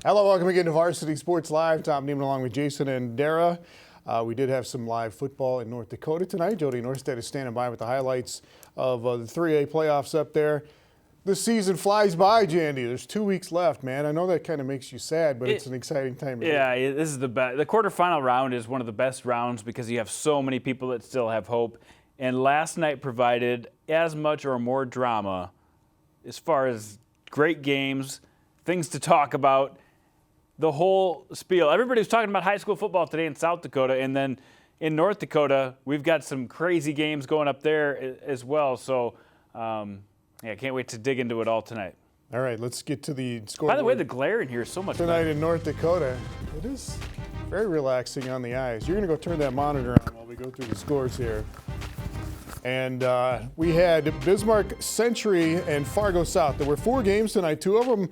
Hello, welcome again to Varsity Sports Live. Tom Neiman along with Jason and Dara. We did have some live football in North Dakota tonight. Jody Norstead is standing by with the highlights of the 3A playoffs up there. The season flies by, Jandy. There's 2 weeks left, man. I know that kind of makes you sad, but it's an exciting time. Yeah, this is the best. The quarterfinal round is one of the best rounds because you have so many people that still have hope. And last night provided as much or more drama as far as great games, things to talk about, the whole spiel. Everybody was talking about high school football today in South Dakota, and then in North Dakota, we've got some crazy games going up there as well. So, yeah, can't wait to dig into it all tonight. All right, let's get to the scoreboard. By the way, the glare in here is so much tonight better. In North Dakota. It is very relaxing on the eyes. You're going to go turn that monitor on while we go through the scores here. And we had Bismarck, Century, and Fargo South. There were 4 games tonight, 2 of them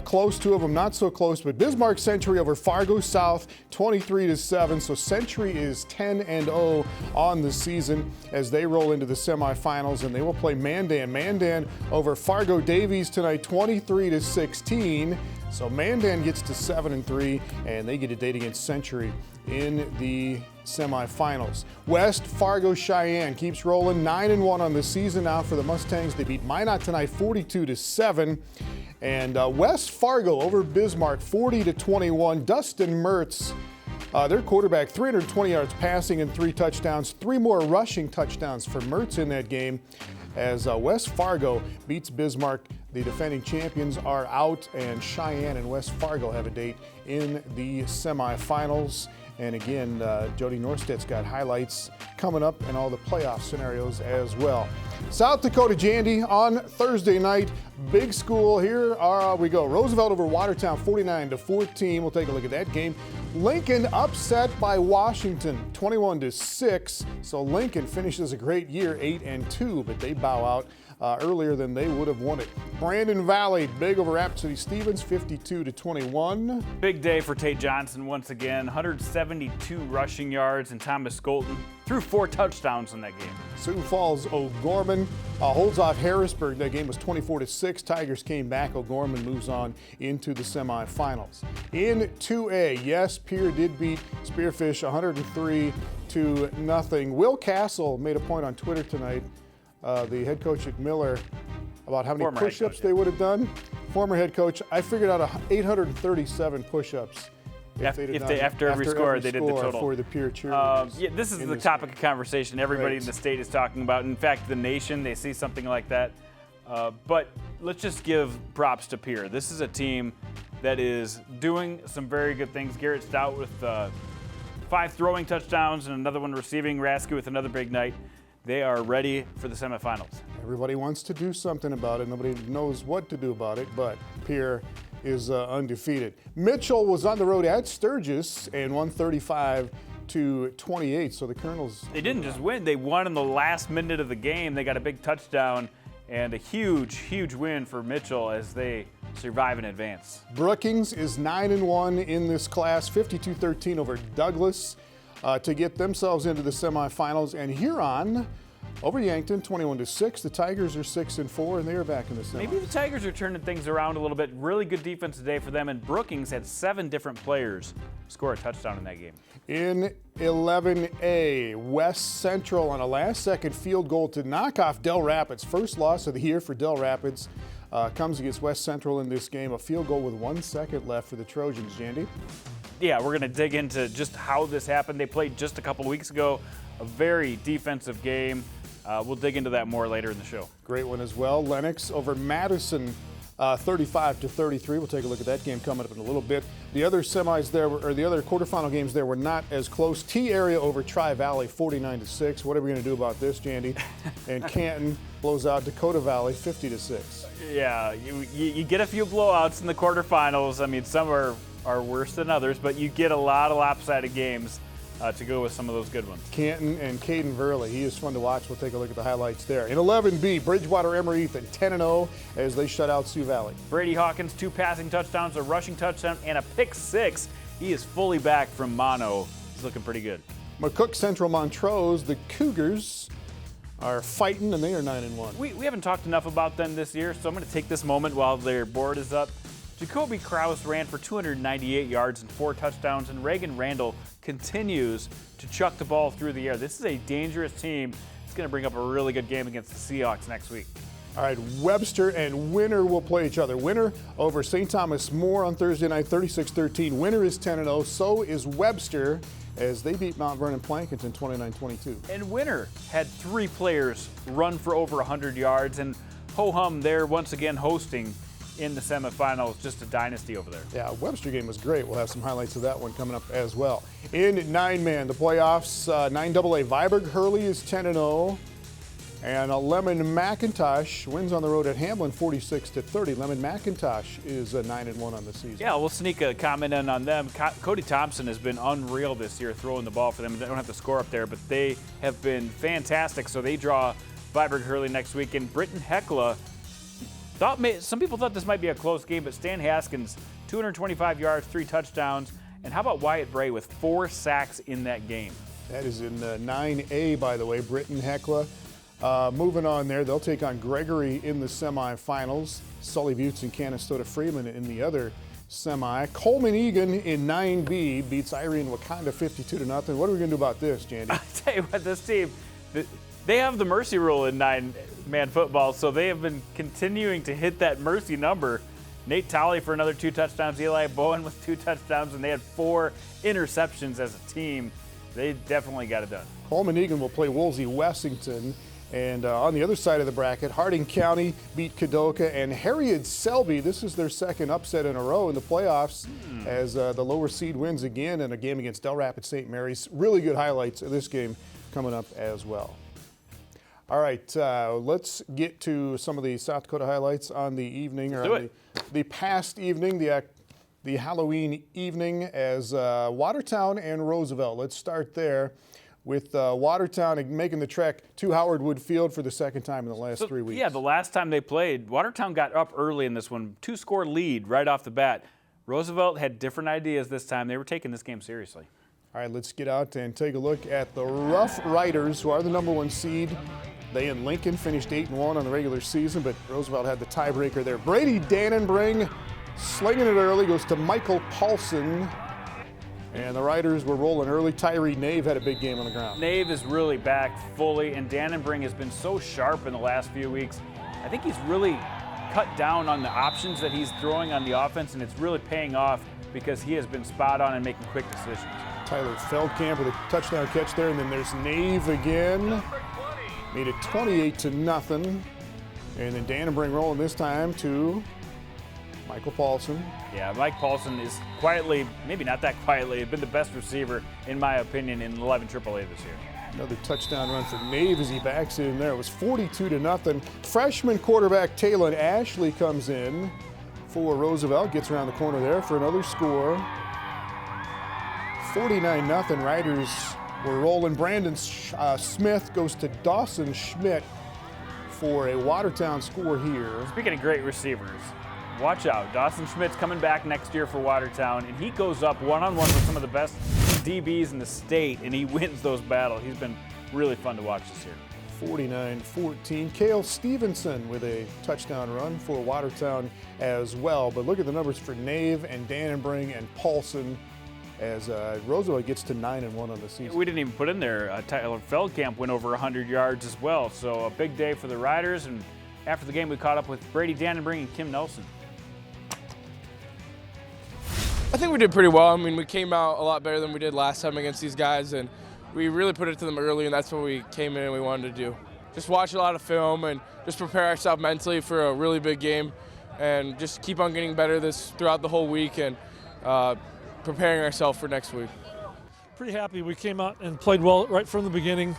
close, 2 of them not so close. But Bismarck Century over Fargo South, 23-7. So Century is 10-0 on the season as they roll into the semifinals, and they will play Mandan. Mandan over Fargo Davies tonight, 23-16. So Mandan gets to 7-3, and they get a date against Century in the semifinals. West Fargo Sheyenne keeps rolling, 9-1 on the season now for the Mustangs. They beat Minot tonight, 42-7. And West Fargo over Bismarck, 40-21. Dustin Mertz, their quarterback, 320 yards passing and 3 touchdowns. 3 more rushing touchdowns for Mertz in that game as West Fargo beats Bismarck. The defending champions are out, and Sheyenne and West Fargo have a date in the semifinals. And again, Jody Norstedt's got highlights coming up and all the playoff scenarios as well. South Dakota, Jandy, on Thursday night, big school. Here we go. Roosevelt over Watertown, 49-14. We'll take a look at that game. Lincoln upset by Washington, 21-6. So Lincoln finishes a great year, 8-2, but they bow out earlier than they would have wanted. Brandon Valley, big over Rapid City Stevens, 52-21. Big day for Tate Johnson once again, 172 rushing yards, and Thomas Skolton threw 4 touchdowns in that game. Sioux Falls O'Gorman holds off Harrisburg. That game was 24-6. Tigers came back. O'Gorman moves on into the semifinals. In 2A, yes, PIERRE did beat SPEARFISH 103-0. Will Castle made a point on Twitter tonight, the head coach at Miller, about how many push-ups they would have done. Former head coach, I figured out 837 push-ups. After every score, they did the total. For the PIERRE cheerleaders. Yeah, this is the topic of conversation everybody in the state is talking about. In fact, the nation, they see something like that. But let's just give props to PIERRE. This is a team that is doing some very good things. Garrett Stout with 5 throwing touchdowns and another one receiving. Rasky with another big night. They are ready for the semifinals. Everybody wants to do something about it. Nobody knows what to do about it, but PIERRE is undefeated. Mitchell was on the road at Sturgis and won 35-28. So the Colonels. They didn't just win. They won in the last minute of the game. They got a big touchdown and a huge, huge win for Mitchell as they survive and advance. Brookings is 9-1 in this class, 52-13 over Douglas to get themselves into the semifinals. And Huron over Yankton, 21-6. The Tigers are 6-4, and they are back in the semis. Maybe the Tigers are turning things around a little bit. Really good defense today for them, and Brookings had 7 different players score a touchdown in that game. In 11A, West Central on a last-second field goal to knock off Dell Rapids. First loss of the year for Dell Rapids comes against West Central in this game. A field goal with 1 second left for the Trojans, Jandy. Yeah, we're going to dig into just how this happened. They played just a couple weeks ago, a very defensive game. We'll dig into that more later in the show. Great one as well. Lennox over Madison, 35-33. We'll take a look at that game coming up in a little bit. The other semis there, or the other quarterfinal games there, were not as close. T Area over Tri-Valley, 49-6. What are we going to do about this, Jandy? And Canton blows out Dakota Valley, 50-6. Yeah, you get a few blowouts in the quarterfinals. I mean, some are worse than others, but you get a lot of lopsided games to go with some of those good ones. Canton and Caden Verley, he is fun to watch. We'll take a look at the highlights there. In 11B, Bridgewater Emory Ethan, 10-0 as they shut out Sioux Valley. Brady Hawkins, 2 passing touchdowns, a rushing touchdown, and a pick 6. He is fully back from mono. He's looking pretty good. McCook Central Montrose, the Cougars are fighting, and they are 9-1. We haven't talked enough about them this year, so I'm going to take this moment while their board is up Jacoby Krause ran for 298 yards and 4 touchdowns, and Reagan Randall continues to chuck the ball through the air. This is a dangerous team. It's going to bring up a really good game against the Seahawks next week. All right, Webster and Winter will play each other. Winter over St. Thomas More on Thursday night, 36-13. Winter is 10-0, so is Webster, as they beat Mount Vernon Plankinton 29-22. And Winter had 3 players run for over 100 yards, and ho-hum, they're once again hosting in the semifinals. Just a dynasty over there. Yeah, Webster game was great. We'll have some highlights of that one coming up as well. In 9-man, the playoffs, 9AA Viborg Herreid is 10-0. And Lemon McIntosh wins on the road at Hamlin 46-30. Lemon McIntosh is 9-1 on the season. Yeah, we'll sneak a comment in on them. Cody Thompson has been unreal this year throwing the ball for them. They don't have to score up there, but they have been fantastic. So they draw Viborg Herreid next week. And Britton Heckla, some people thought this might be a close game, but Stan Haskins, 225 yards, 3 touchdowns. And how about Wyatt Bray with 4 sacks in that game? That is in 9A, by the way, Britton Heckla. Moving on there, they'll take on Gregory in the semifinals. Sully Buttes and Canastota Freeman in the other semi. Coleman Egan in 9B beats Irene Wakanda 52-0. What are we going to do about this, Jandy? I tell you what, this team, they have the mercy rule in 9-man football, so they have been continuing to hit that mercy number. Nate Tolley for another 2 touchdowns, Eli Bowen with 2 touchdowns, and they had 4 interceptions as a team. They definitely got it done. Coleman Egan will play Woolsey Wessington. And on the other side of the bracket, Harding County beat Kadoka, and Herreid Selby, this is their second upset in a row in the playoffs as the lower seed wins again in a game against Del Rapids St. Mary's. Really good highlights of this game coming up as well. All right, let's get to some of the South Dakota highlights on the evening, or on the past evening, the Halloween evening, as Watertown and Roosevelt. Let's start there with Watertown making the trek to Howard Wood Field for the second time in the last 3 weeks. Yeah, the last time they played, Watertown got up early in this one, 2-score lead right off the bat. Roosevelt had different ideas this time. They were taking this game seriously. All right, let's get out and take a look at the Rough Riders, who are the #1 seed. They and Lincoln finished 8-1 on the regular season, but Roosevelt had the tiebreaker there. Brady Dannenbring slinging it early, goes to Michael Paulson. And the Riders were rolling early. Tyree Nave had a big game on the ground. Nave is really back fully, and Dannenbring has been so sharp in the last few weeks. I think he's really cut down on the options that he's throwing on the offense, and it's really paying off because he has been spot on and making quick decisions. Tyler Feldkamp with a touchdown catch there, and then there's Nave again. Made it 28-0. And then Dannenbring rolling this time to Michael Paulson. Yeah, Mike Paulson is quietly, maybe not that quietly, been the best receiver, in my opinion, in 11 AAA this year. Another touchdown run for Nave as he backs it in there. It was 42-0. Freshman quarterback Taylor Ashley comes in for Roosevelt, gets around the corner there for another score. 49-0. Riders were rolling. Brandon Smith goes to Dawson Schmidt for a Watertown score here. Speaking of great receivers, watch out. Dawson Schmidt's coming back next year for Watertown, and he goes up one-on-one with some of the best DBs in the state, and he wins those battles. He's been really fun to watch this year. 49-14. Cale Stevenson with a touchdown run for Watertown as well. But look at the numbers for Nave and Dannenbring and Paulson as Roosevelt gets to 9-1 on the season. We didn't even put in there, Tyler Feldkamp went over 100 yards as well. So a big day for the Riders, and after the game we caught up with Brady Dannenbring and Kim Nelson. I think we did pretty well. I mean, we came out a lot better than we did last time against these guys, and we really put it to them early, and that's what we came in and we wanted to do. Just watch a lot of film and just prepare ourselves mentally for a really big game, and just keep on getting better throughout the whole week and preparing ourselves for next week. Pretty happy. We came out and played well right from the beginning.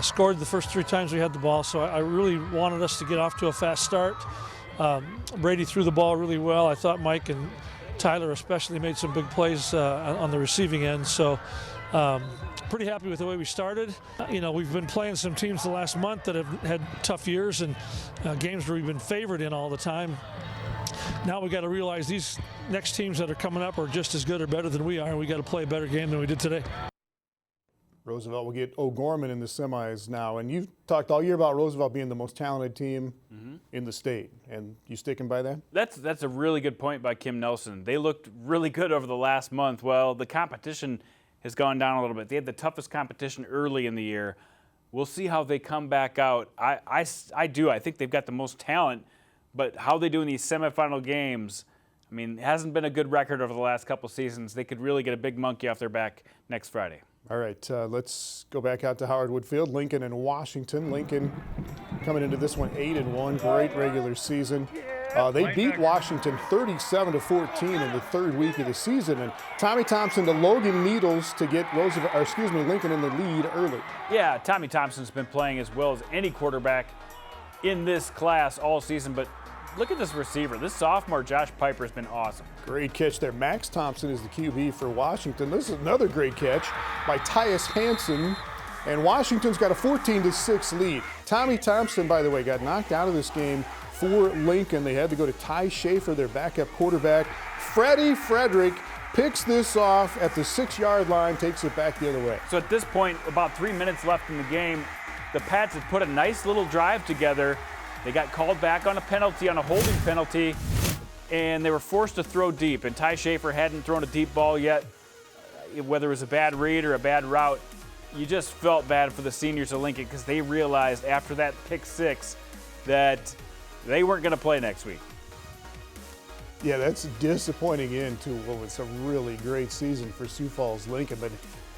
Scored the first 3 times we had the ball, so I really wanted us to get off to a fast start. Brady threw the ball really well. I thought Mike and Tyler especially made some big plays on the receiving end, so pretty happy with the way we started. You know, we've been playing some teams the last month that have had tough years and games where we've been favored in all the time. Now we got to realize these next teams that are coming up are just as good or better than we are, and we got to play a better game than we did today. Roosevelt will get O'Gorman in the semis now. And you've talked all year about Roosevelt being the most talented team in the state. And you sticking by that? That's a really good point by Kim Nelson. They looked really good over the last month. Well, the competition has gone down a little bit. They had the toughest competition early in the year. We'll see how they come back out. I think they've got the most talent, but how they do in these semifinal games, I mean, it hasn't been a good record over the last couple seasons. They could really get a big monkey off their back next Friday. All right, let's go back out to Howard Wood Field. Lincoln and Washington. Lincoln coming into this one 8-1, great regular season. They beat Washington 37-14 in the third week of the season, and Tommy Thompson to Logan Needles to get Lincoln in the lead early. Yeah, Tommy Thompson's been playing as well as any quarterback in this class all season, but look at this receiver. This sophomore, Josh Piper, has been awesome. Great catch there. Max Thompson is the QB for Washington. This is another great catch by Tyus Hansen, and Washington's got a 14-6 lead. Tommy Thompson, by the way, got knocked out of this game for Lincoln. They had to go to Ty Schaefer, their backup quarterback. Freddie Frederick picks this off at the 6-yard line, takes it back the other way. So at this point, about 3 minutes left in the game, the Pats had put a nice little drive together. They got called back on a penalty, on a holding penalty, and they were forced to throw deep. And Ty Schaefer hadn't thrown a deep ball yet. Whether it was a bad read or a bad route, you just felt bad for the seniors of Lincoln because they realized after that pick six that they weren't going to play next week. Yeah, that's a disappointing end to what was a really great season for Sioux Falls Lincoln. But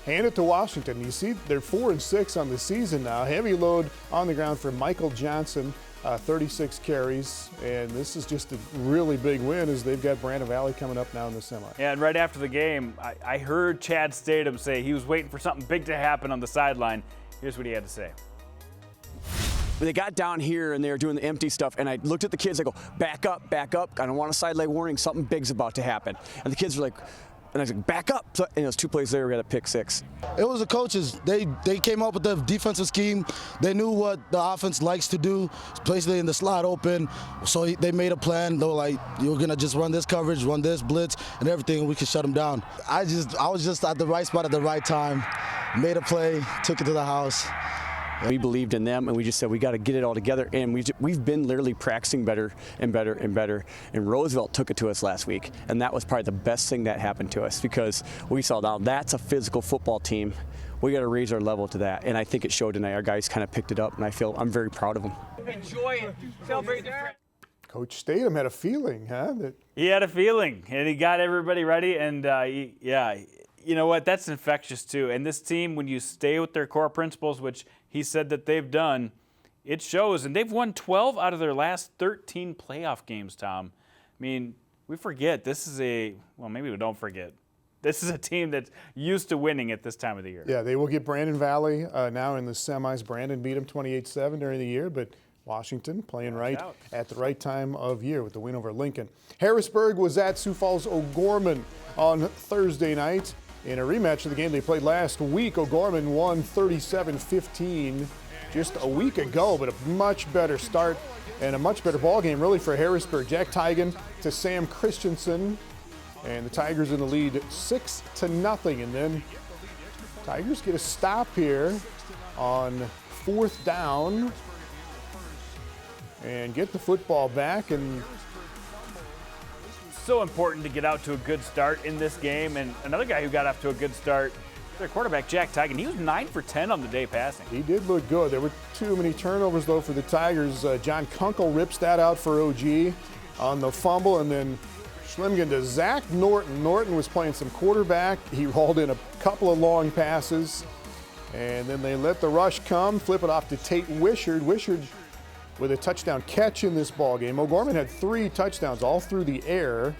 hand it to Washington. You see, they're 4-6 on the season now. Heavy load on the ground for Michael Johnson, 36 carries. And this is just a really big win as they've got Brandon Valley coming up now in the semi. Yeah, and right after the game, I heard Chad Statham say he was waiting for something big to happen on the sideline. Here's what he had to say. They got down here and they were doing the empty stuff, and I looked at the kids. I go, back up, back up. I don't want a side leg warning. Something big's about to happen. And the kids were like, and I was like, back up. So, and it was 2 plays later, we had a pick six. It was the coaches. They came up with the defensive scheme. They knew what the offense likes to do, basically in the slot open. So they made a plan. They were like, you're gonna just run this coverage, run this blitz, and everything, and we could shut them down. I was just at the right spot at the right time, made a play, took it to the house. We believed in them, and we just said we got to get it all together. And we've been literally practicing better and better and better. And Roosevelt took it to us last week, and that was probably the best thing that happened to us because we saw now that's a physical football team. We got to raise our level to that, and I think it showed tonight. Our guys kind of picked it up, and I'm very proud of them. Enjoy it. Celebrate the Coach Statham had a feeling, huh? He had a feeling, and he got everybody ready. And you know what? That's infectious too. And this team, when you stay with their core principles, which he said that they've done, it shows. And they've won 12 out of their last 13 playoff games, Tom. I mean, we forget. Maybe we don't forget. This is a team that's used to winning at this time of the year. Yeah, they will get Brandon Valley now in the semis. Brandon beat them 28-7 during the year, but Washington playing right at the right time of year with the win over Lincoln. Harrisburg was at Sioux Falls O'Gorman on Thursday night. In a rematch of the game they played last week, O'Gorman won 37-15 just a week ago, but a much better start and a much better ball game really for Harrisburg. Jack Tigan to Sam Christensen, and the Tigers in the lead 6-0. And then Tigers get a stop here on 4th down and get the football back. And so important to get out to a good start in this game. And another guy who got off to a good start, their quarterback, Jack Tigan. He was 9 for 10 on the day passing. He did look good. There were too many turnovers, though, for the Tigers. John Kunkel rips that out for OG on the fumble, and then Schlimgen to Zach Norton. Norton was playing some quarterback. He hauled in a couple of long passes, and then they let the rush come, flip it off to Tate Wishard. Wishard with a touchdown catch in this ball game. O'Gorman had 3 touchdowns all through the air,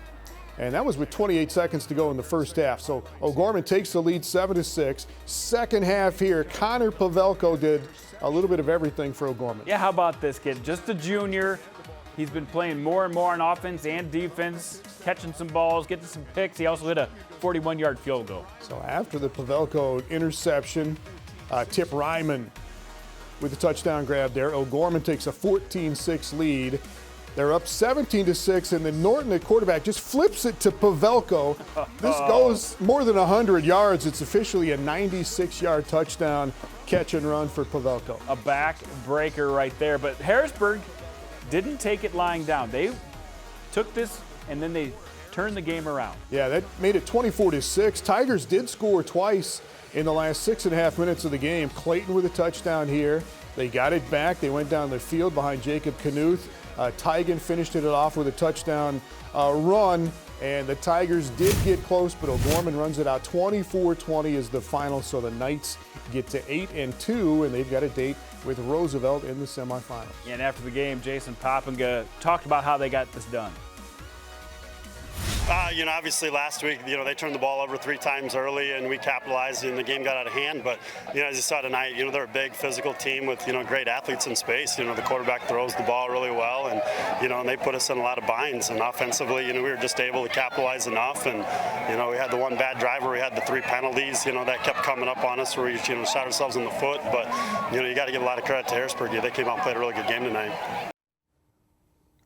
and that was with 28 seconds to go in the first half. So O'Gorman takes the lead 7-6. Second half here, Connor Pavelko did a little bit of everything for O'Gorman. Yeah, how about this kid? Just a junior. He's been playing more and more on offense and defense, catching some balls, getting some picks. He also hit a 41-yard field goal. So after the Pavelko interception, Tip Ryman with the touchdown grab there. O'Gorman takes a 14-6 lead. They're up 17-6, and then Norton at quarterback just flips it to Pavelko. This goes more than 100 yards. It's officially a 96-yard touchdown catch and run for Pavelko. A back breaker right there, but Harrisburg didn't take it lying down. They took this and then they turned the game around. Yeah, that made it 24-6. Tigers did score twice in the last 6.5 minutes of the game. Clayton with a touchdown here. They got it back. They went down the field behind Jacob Knuth. Tigan finished it off with a touchdown run, and the Tigers did get close, but O'Gorman runs it out. 24-20 is the final, so the Knights get to 8-2, and they've got a date with Roosevelt in the semifinals. And after the game, Jason Poppinga talked about how they got this done. Obviously last week, they turned the ball over 3 times early and we capitalized and the game got out of hand. But, as you saw tonight, they're a big physical team with, great athletes in space. The quarterback throws the ball really well and, and they put us in a lot of binds. And offensively, we were just able to capitalize enough. And, we had the one bad drive where we had the 3 penalties, that kept coming up on us where we, shot ourselves in the foot. But, you got to give a lot of credit to Harrisburg. They came out and played a really good game tonight.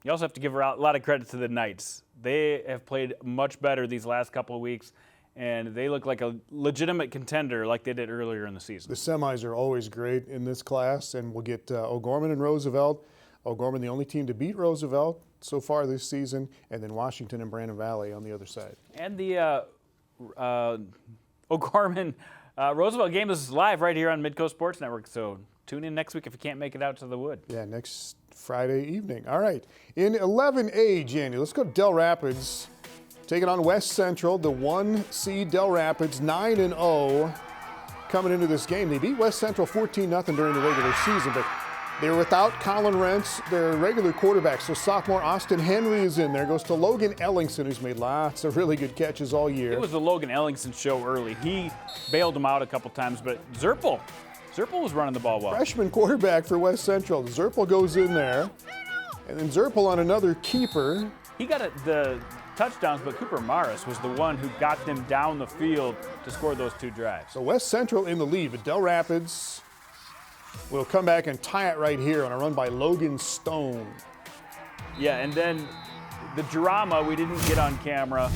You also have to give a lot of credit to the Knights. They have played much better these last couple of weeks, and they look like a legitimate contender like they did earlier in the season. The semis are always great in this class, and we'll get O'Gorman and Roosevelt. O'Gorman, the only team to beat Roosevelt so far this season, and then Washington and Brandon Valley on the other side. And the O'Gorman Roosevelt game is live right here on Midco Sports Network, so tune in next week if you can't make it out to the Wood. Yeah, next Friday evening. All right. In 11A, Jandy, let's go to Dell Rapids. Taking on West Central, the 1 seed Dell Rapids, 9-0 coming into this game. They beat West Central 14-0 during the regular season, but they were without Colin Rentz, their regular quarterback. So sophomore Austin Henry is in there. Goes to Logan Ellingson, who's made lots of really good catches all year. It was the Logan Ellingson show early. He bailed him out a couple times, but Zerpel was running the ball well. Freshman quarterback for West Central. Zerpel goes in there, and then Zerpel on another keeper. He got the touchdowns, but Cooper Morris was the one who got them down the field to score those 2 drives. So West Central in the lead, but Dell Rapids will come back and tie it right here on a run by Logan Stone. Yeah, and then the drama we didn't get on camera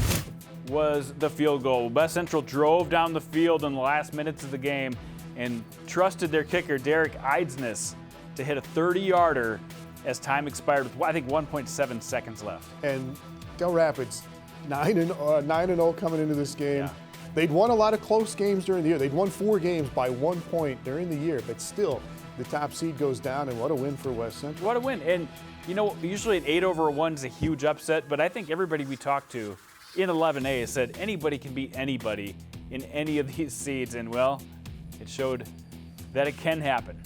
was the field goal. West Central drove down the field in the last minutes of the game and trusted their kicker, Derek Eidsness, to hit a 30-yarder as time expired with, I think, 1.7 seconds left. And Dell Rapids, 9-0 coming into this game. Yeah. They'd won a lot of close games during the year. They'd won 4 games by 1 point during the year, but still, the top seed goes down, and what a win for West Central. What a win. And, usually an 8-1 is a huge upset, but I think everybody we talked to in 11A has said anybody can beat anybody in any of these seeds, and, well, it showed that it can happen.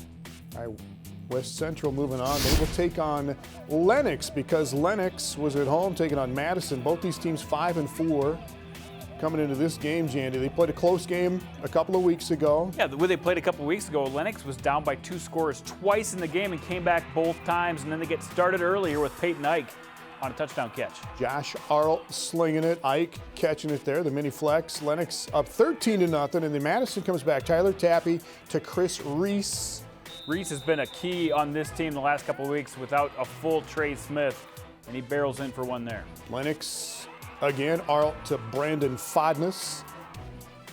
All right, West Central moving on. They will take on Lennox because Lennox was at home taking on Madison. Both these teams 5-4 coming into this game, Jandy. They played a close game a couple of weeks ago. Yeah, the way they played a couple of weeks ago, Lennox was down by 2 scores twice in the game and came back both times, and then they get started earlier with Peyton Ike on a touchdown catch. Josh Arlt slinging it, Ike catching it there, the mini flex. Lennox up 13-0, and then Madison comes back. Tyler Tappy to Chris Reese. Reese has been a key on this team the last couple of weeks without a full Trey Smith, and he barrels in for one there. Lennox again, Arlt to Brandon Fodness.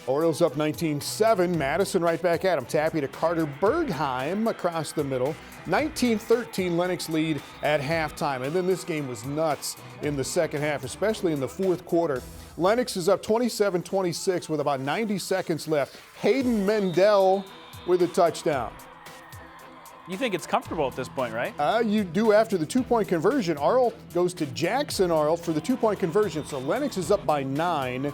Orioles up 19-7. Madison right back at him. Tappy to Carter Bergheim across the middle. 19-13 Lennox lead at halftime. And then this game was nuts in the second half, especially in the fourth quarter. Lennox is up 27-26 with about 90 seconds left. Hayden Mendel with a touchdown. You think it's comfortable at this point, right? You do after the 2-point conversion. Arlt goes to Jackson Arlt for the 2-point conversion. So Lennox is up by 9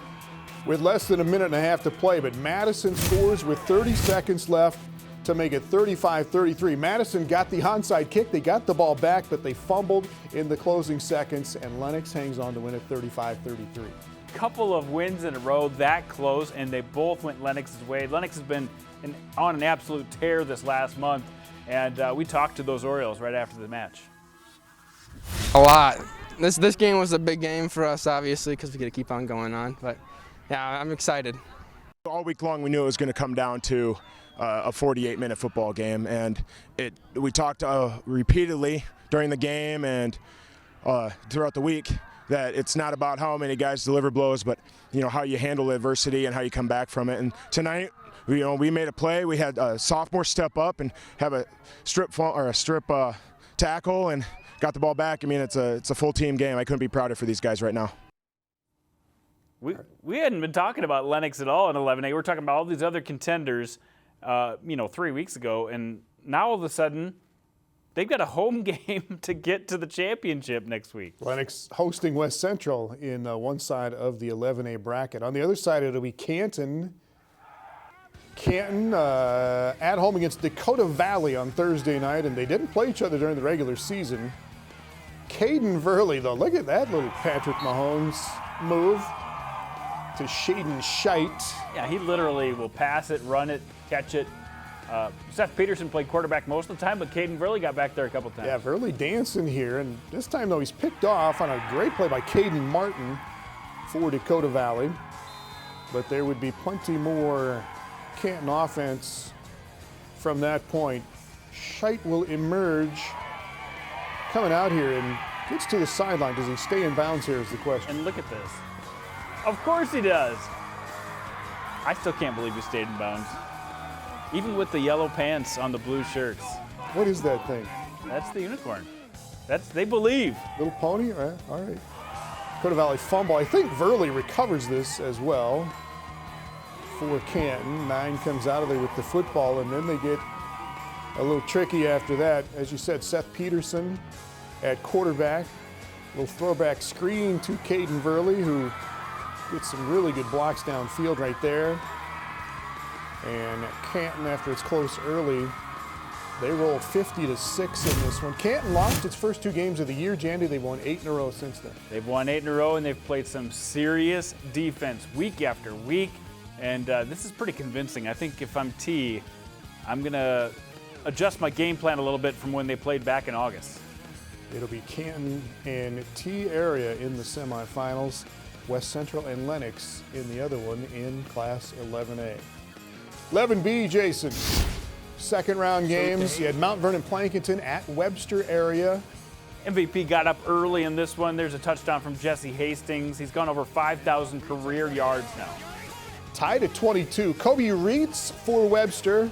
with less than a minute and a half to play. But Madison scores with 30 seconds left to make it 35-33. Madison got the onside kick. They got the ball back, but they fumbled in the closing seconds, and Lennox hangs on to win it 35-33. Couple of wins in a row that close, and they both went Lennox's way. Lennox has been on an absolute tear this last month, and we talked to those Orioles right after the match. A lot. This game was a big game for us, obviously, because we got to keep on going on. But yeah, I'm excited. All week long, we knew it was going to come down to a 48-minute football game, and we talked repeatedly during the game, and throughout the week that it's not about how many guys deliver blows, but how you handle adversity and how you come back from it. And tonight, we made a play. We had a sophomore step up and have a strip tackle and got the ball back. I mean, it's a full team game. I couldn't be prouder for these guys right now. We hadn't been talking about Lennox at all in 11A. We're talking about all these other contenders, 3 weeks ago, and now all of a sudden they've got a home game to get to the championship next week. Lennox hosting West Central in one side of the 11A bracket. On the other side, it'll be Canton. Canton at home against Dakota Valley on Thursday night, and they didn't play each other during the regular season. Caden Verley, though, look at that little Patrick Mahomes move to Shaden Scheit. Yeah, he literally will pass it, run it, catch it. Seth Peterson played quarterback most of the time, but Caden Verley got back there a couple times. Yeah, Verley dancing here, and this time, though, he's picked off on a great play by Caden Martin for Dakota Valley. But there would be plenty more Canton offense from that point. Scheit will emerge, coming out here and gets to the sideline. Does he stay in bounds here is the question. And look at this. Of course he does. I still can't believe he stayed in bounds. Even with the yellow pants on the blue shirts. What is that thing? That's the unicorn. They believe. Little pony? All right. Dakota Valley fumble. I think Verley recovers this as well for Canton. 9 comes out of there with the football, and then they get a little tricky after that. As you said, Seth Peterson at quarterback. A little throwback screen to Caden Verley, who gets some really good blocks downfield right there. And Canton, after it's close early, they rolled 50-6 in this one. Canton lost its first 2 games of the year, Jandy. They've won 8 in a row since then. They've won 8 in a row, and they've played some serious defense week after week. And this is pretty convincing. I think if I'm T, I'm going to adjust my game plan a little bit from when they played back in August. It'll be Canton and T area in the semifinals. West Central and Lennox in the other one in Class 11A. 11B, Jason. Second round games. You had Mount Vernon Plankinton at Webster area. MVP got up early in this one. There's a touchdown from Jesse Hastings. He's gone over 5,000 career yards now. Tied at 22. Kobe Reitz for Webster.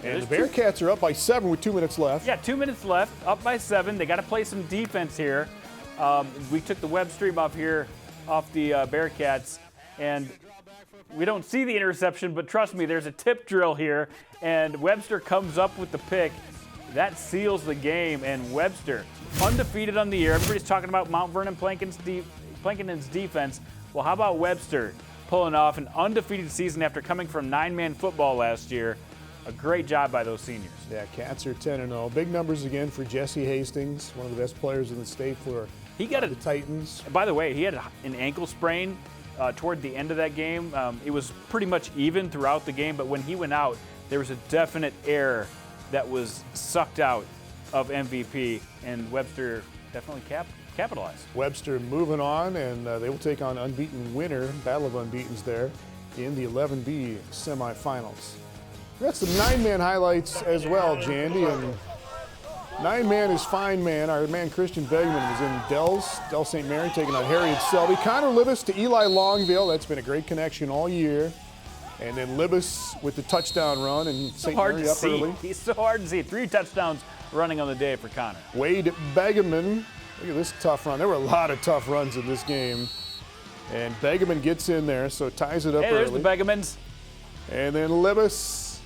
And the Bearcats are up by 7 with 2 minutes left. Yeah, 2 minutes left, up by 7. They got to play some defense here. We took the web stream off here, off the Bearcats, and we don't see the interception, but trust me, there's a tip drill here, and Webster comes up with the pick. That seals the game, and Webster, undefeated on the year. Everybody's talking about Mount Vernon Plankinton's defense. Well, how about Webster pulling off an undefeated season after coming from 9-man football last year? A great job by those seniors. Yeah, Cats are 10-0. Big numbers again for Jesse Hastings, one of the best players in the state for the Titans. By the way, he had an ankle sprain toward the end of that game. It was pretty much even throughout the game, but when he went out, there was a definite error that was sucked out of MVP, and Webster definitely capitalized. Webster moving on, and they will take on unbeaten winner, battle of unbeatens there, in the 11B semifinals. We got some 9-man highlights as well, Jandy, and 9-man is fine man. Our man Christian Begman was in Dell St. Mary taking on Herreid Selby. Connor Libas to Eli Longville. That's been a great connection all year. And then Libas with the touchdown run, and St. Mary up early. He's so hard to see. 3 touchdowns running on the day for Connor. Wade Begeman, look at this tough run. There were a lot of tough runs in this game. And Begeman gets in there, so ties it up early. There's the Begemans. And then Libas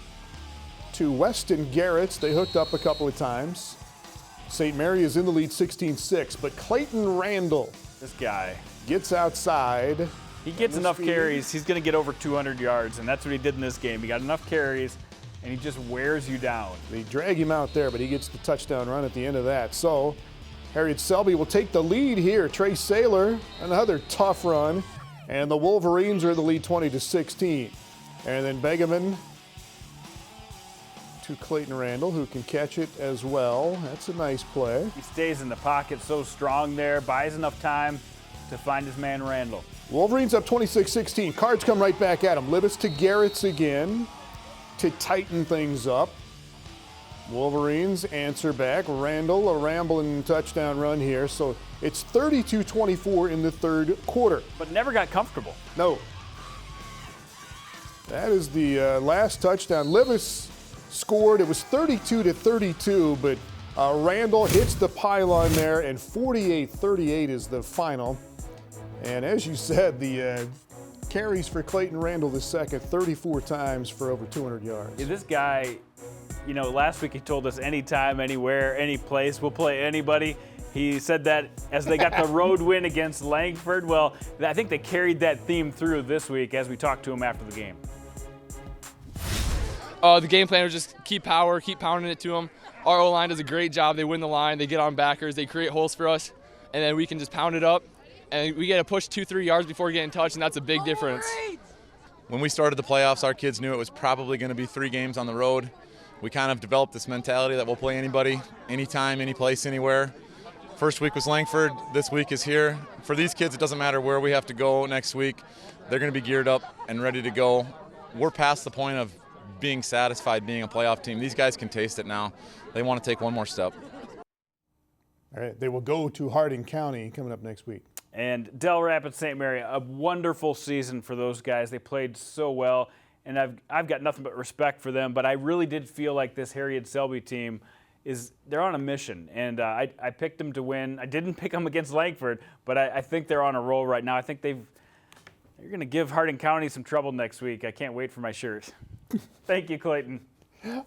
to Weston Garrett's. They hooked up a couple of times. St. Mary is in the lead 16-6, but Clayton Randall, this guy, gets outside. He gets enough carries. He's going to get over 200 yards, and that's what he did in this game. He got enough carries, and he just wears you down. They drag him out there, but he gets the touchdown run at the end of that. So Herreid Selby will take the lead here. Trey Saylor, another tough run, and the Wolverines are in the lead 20-16. And then Begeman to Clayton Randall, who can catch it as well. That's a nice play. He stays in the pocket so strong there, buys enough time to find his man Randall. Wolverines up 26-16. Cards come right back at him. Libas to Garrett's again to tighten things up. Wolverines answer back. Randall, a rambling touchdown run here. So it's 32-24 in the third quarter. But never got comfortable. No. That is the last touchdown. Levis scored. It was 32-32, but Randall hits the pylon there, and 48-38 is the final. And as you said, the carries for Clayton Randall the second, 34 times for over 200 yards. Yeah, this guy, you know, last week he told us anytime, anywhere, any place, we'll play anybody. He said that as they got the road win against Langford. Well, I think they carried that theme through this week as we talked to him after the game. The game plan was just keep power, keep pounding it to them. Our O-line does a great job. They win the line, they get on backers, they create holes for us, and then we can just pound it up. And we get to push 2-3 yards before getting touched, and that's a big difference. When we started the playoffs, our kids knew it was probably going to be 3 games on the road. We kind of developed this mentality that we'll play anybody, anytime, any place, anywhere. First week was Langford. This week is here. For these kids, it doesn't matter where we have to go next week. They're going to be geared up and ready to go. We're past the point of being satisfied being a playoff team. These guys can taste it now. They want to take one more step. All right, they will go to Hardin County coming up next week. And Dell Rapids St. Mary, a wonderful season for those guys. They played so well, and I've got nothing but respect for them. But I really did feel like this Herreid Selby team they're on a mission, and I picked them to win. I didn't pick them against Langford, but I think they're on a roll right now. I think they're going to give Hardin County some trouble next week. I can't wait for my shirt. Thank you, Clayton.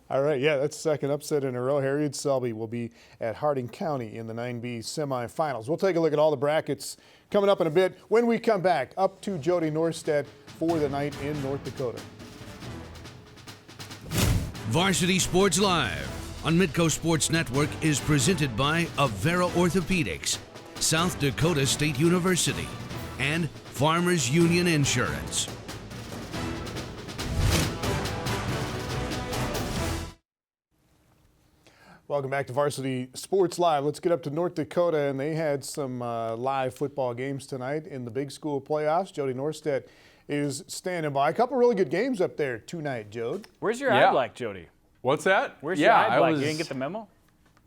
All right, yeah, that's the second upset in a row. Herreid Selby will be at Hardin County in the 9B semifinals. We'll take a look at all the brackets coming up in a bit. When we come back, up to Jody Norstedt for the night in North Dakota. Varsity Sports Live on Midco Sports Network is presented by Avera Orthopedics, South Dakota State University, and Farmers Union Insurance. Welcome back to Varsity Sports Live. Let's get up to North Dakota, and they had some live football games tonight in the big school playoffs. Jody Norstedt is standing by. A couple really good games up there tonight, Jode. Where's your eye black, Jody? What's that? Where's your eye black? You didn't get the memo?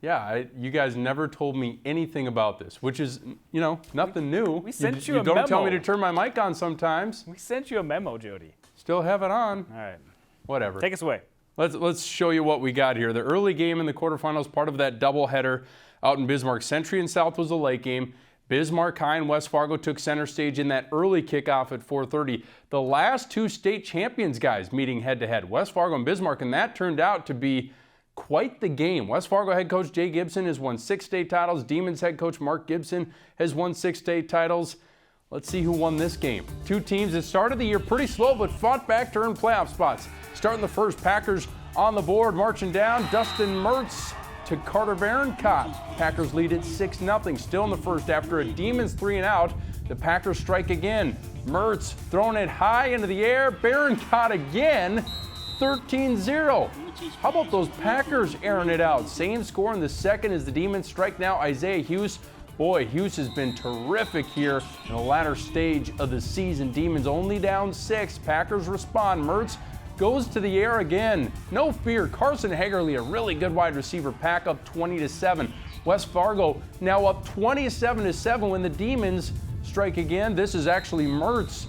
Yeah, you guys never told me anything about this, which is, you know, nothing new. We sent you a memo. You don't tell me to turn my mic on sometimes. We sent you a memo, Jody. Still have it on. All right. Whatever. Take us away. Let's show you what we got here. The early game in the quarterfinals, part of that doubleheader out in Bismarck. Century and South was the late game. Bismarck High and West Fargo took center stage in that early kickoff at 4:30. The last 2 state champions guys meeting head-to-head, West Fargo and Bismarck, and that turned out to be quite the game. West Fargo head coach Jay Gibson has won 6 state titles. Demons head coach Mark Gibson has won 6 state titles. Let's see who won this game. 2 teams that started the year pretty slow but fought back to earn playoff spots. Starting the first, Packers on the board, marching down. Dustin Mertz to Carter Barroncott. Packers lead at 6-0. Still in the first after a Demons 3-and-out. The Packers strike again. Mertz throwing it high into the air. Barroncott again. 13-0. How about those Packers airing it out? Same score in the second as the Demons strike now. Isaiah Hughes. Boy, Hughes has been terrific here in the latter stage of the season. Demons only down 6. Packers respond. Mertz goes to the air again. No fear. Carson Hagerly, a really good wide receiver, pack up 20-7. West Fargo now up 27-7 when the Demons strike again. This is actually Mertz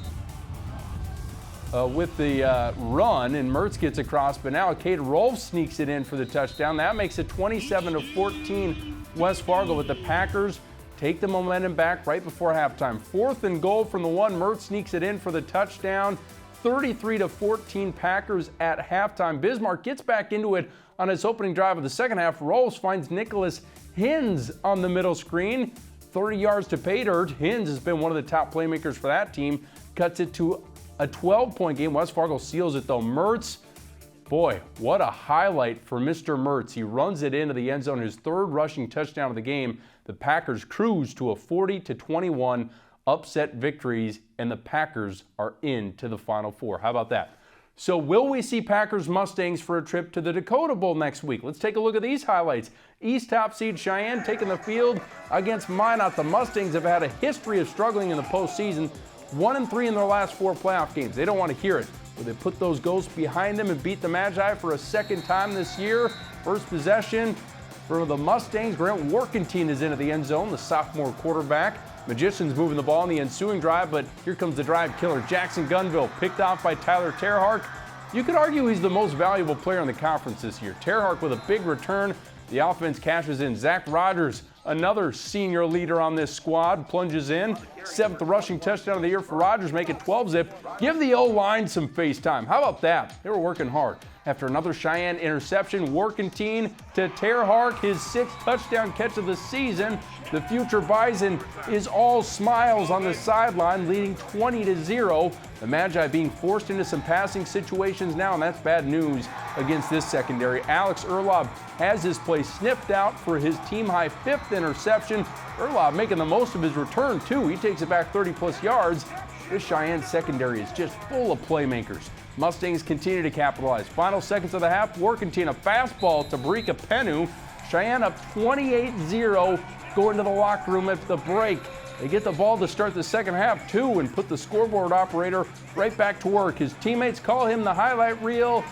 with the run, and Mertz gets across, but now Cade Rolfe sneaks it in for the touchdown. That makes it 27-14 West Fargo, with the Packers take the momentum back right before halftime. 4th and goal from the 1. Mertz sneaks it in for the touchdown. 33-14 Packers at halftime. Bismarck gets back into it on its opening drive of the second half. Rolls finds Nicholas Hins on the middle screen. 30 yards to pay dirt. Hins has been one of the top playmakers for that team. Cuts it to a 12-point game. West Fargo seals it though. Mertz, boy, what a highlight for Mr. Mertz. He runs it into the end zone, his 3rd rushing touchdown of the game. The Packers cruise to a 40-21 upset victories, and the Packers are into the Final Four. How about that? So will we see Packers Mustangs for a trip to the Dakota Bowl next week? Let's take a look at these highlights. East top seed Cheyenne taking the field against Minot. The Mustangs have had a history of struggling in the postseason. 1-3 in their last 4 playoff games. They don't want to hear it. Will they put those ghosts behind them and beat the Magi for a second time this year? First possession for the Mustangs. Grant Warkentine is into the end zone, the sophomore quarterback. Magicians moving the ball in the ensuing drive, but here comes the drive killer. Jackson Gunville picked off by Tyler Terhark. You could argue he's the most valuable player in the conference this year. Terhark with a big return. The offense cashes in. Zach Rogers, another senior leader on this squad, plunges in. 7th rushing touchdown of the year for Rogers, make it 12-zip. Give the O-line some face time. How about that? They were working hard. After another Sheyenne interception, Warkentine to Terhark, his 6th touchdown catch of the season. The future Bison is all smiles on the sideline, leading 20-0. The Magi being forced into some passing situations now, and that's bad news against this secondary. Alex Erlob has his play sniffed out for his team-high 5th interception. Erlob making the most of his return, too. He takes it back 30-plus yards. This Cheyenne secondary is just full of playmakers. Mustangs continue to capitalize. Final seconds of the half, Warkentine a fastball to Brika Penu. Cheyenne up 28-0, going to the locker room at the break. They get the ball to start the second half, too, and put the scoreboard operator right back to work. His teammates call him the highlight reel.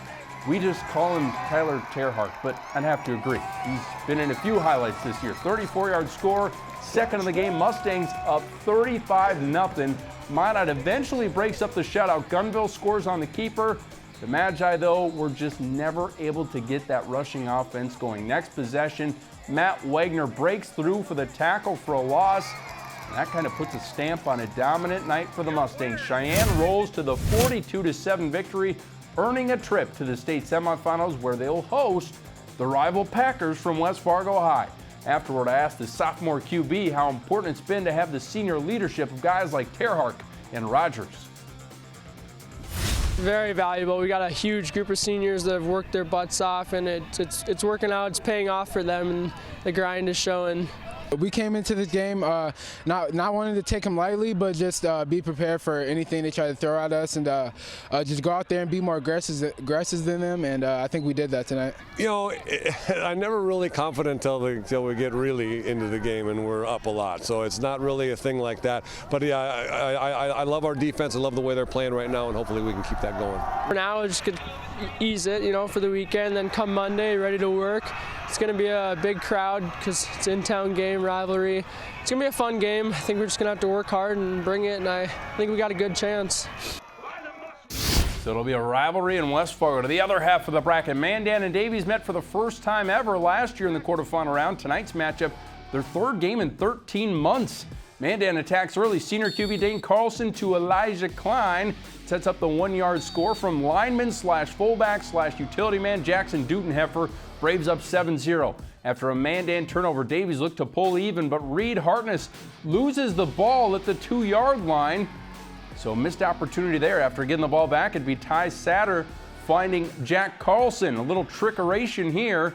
We just call him Tyler Terhark, but I'd have to agree. He's been in a few highlights this year. 34-yard score, second of the game. Mustangs up 35-0. Minot eventually breaks up the shutout. Gunville scores on the keeper. The Magi, though, were just never able to get that rushing offense going. Next possession, Matt Wagner breaks through for the tackle for a loss. And that kind of puts a stamp on a dominant night for the Mustangs. Cheyenne rolls to the 42-7 victory, earning a trip to the state semifinals where they'll host the rival Packers from West Fargo High. Afterward, I asked the sophomore QB how important it's been to have the senior leadership of guys like Terhark and Rogers. Very valuable. We got a huge group of seniors that have worked their butts off, and it's working out. It's paying off for them, and the grind is showing. We came into this game not wanting to take them lightly, but just be prepared for anything they try to throw at us, and just go out there and be more aggressive than them, and I think we did that tonight. You know, I'm never really confident until we get really into the game and we're up a lot, so it's not really a thing like that. But yeah, I love our defense. I love the way they're playing right now, and hopefully we can keep that going. For now, we're just going to ease it, for the weekend, then come Monday, ready to work. It's going to be a big crowd because it's an in-town game, rivalry. It's going to be a fun game. I think we're just going to have to work hard and bring it, and I think we got a good chance. So it'll be a rivalry in West Fargo. To the other half of the bracket, Mandan and Davies met for the first time ever last year in the quarterfinal round. Tonight's matchup, their 3rd game in 13 months. Mandan attacks early. Senior QB Dane Carlson to Elijah Klein. Sets up the 1-yard score from lineman / fullback / utility man Jackson Dutenheffer. Braves up 7-0. After a Mandan turnover, Davies looked to pull even, but Reed Hartness loses the ball at the 2-yard line. So missed opportunity there. After getting the ball back, it'd be Ty Satter finding Jack Carlson. A little trickeration here.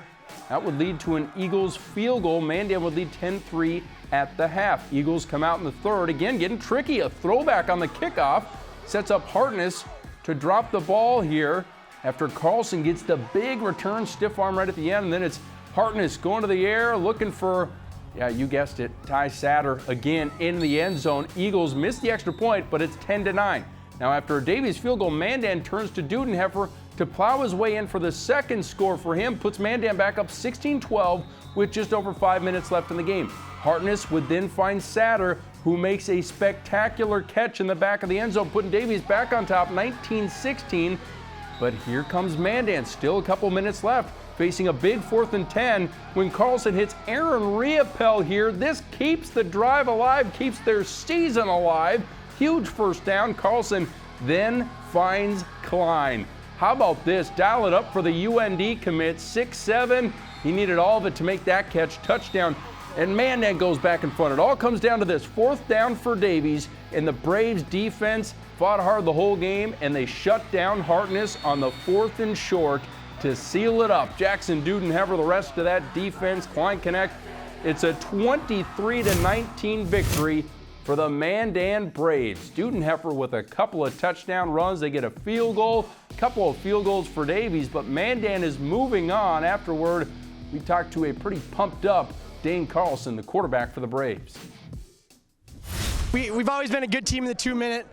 That would lead to an Eagles field goal. Mandan would lead 10-3 at the half. Eagles come out in the 3rd. Again, getting tricky. A throwback on the kickoff. Sets up Hartness to drop the ball here after Carlson gets the big return, stiff arm right at the end. And then it's Hartness going to the air, looking for, yeah, you guessed it, Ty Satter again in the end zone. Eagles miss the extra point, but it's 10-9. Now after a Davies field goal, Mandan turns to Dudenheffer to plow his way in for the second score for him, puts Mandan back up 16-12 with just over 5 minutes left in the game. Hartness would then find Satter, who makes a spectacular catch in the back of the end zone, putting Davies back on top, 19-16. But here comes Mandan, still a couple minutes left, facing a big 4th and 10 when Carlson hits Aaron Riopel here. This keeps the drive alive, keeps their season alive. Huge first down. Carlson then finds Klein. How about this? Dial it up for the UND commit, 6'7". He needed all of it to make that catch. Touchdown. And Mandan goes back in front. It all comes down to this. 4th down for Davies, and the Braves defense fought hard the whole game, and they shut down Hartness on the 4th and short to seal it up. Jackson Dudenheffer, the rest of that defense, Klein Connect. It's a 23-19 victory for the Mandan Braves. Dudenheffer with a couple of touchdown runs. They get a field goal, a couple of field goals for Davies, but Mandan is moving on. Afterward, we talked to a pretty pumped up Dane Carlson, the quarterback for the Braves. We've always been a good team in the 2-minute.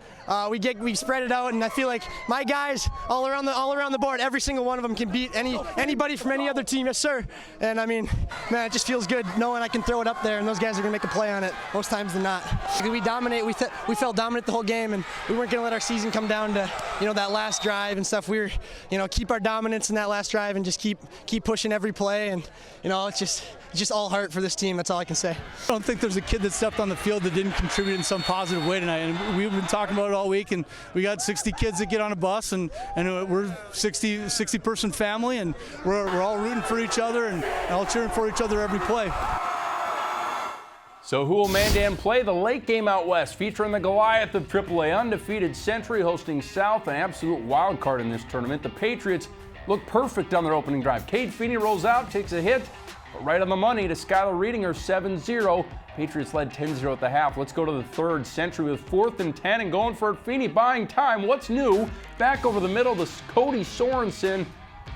We spread it out, and I feel like my guys all around the board, every single one of them can beat anybody from any other team. Yes, sir. And I mean, man, it just feels good knowing I can throw it up there, and those guys are gonna make a play on it most times than not. We dominate. We felt dominant the whole game, and we weren't gonna let our season come down to that last drive and stuff. We were keep our dominance in that last drive and just keep pushing every play, and it's just all heart for this team. That's all I can say. I don't think there's a kid that stepped on the field that didn't contribute in some positive way tonight. And we've been talking about it all week, and we got 60 kids that get on a bus, and we're 60 person family, and we're all rooting for each other and all cheering for each other every play. So who will Mandan play? The late game out west, featuring the Goliath of AAA, undefeated Century hosting South, an absolute wild card in this tournament. The Patriots look perfect on their opening drive. Cade Feeney rolls out, takes a hit, but right on the money to Skylar Reedinger, 7-0. Patriots led 10-0 at the half. Let's go to the third. Century with 4th and 10 and going for it. Feeney buying time. What's new? Back over the middle to Cody Sorensen,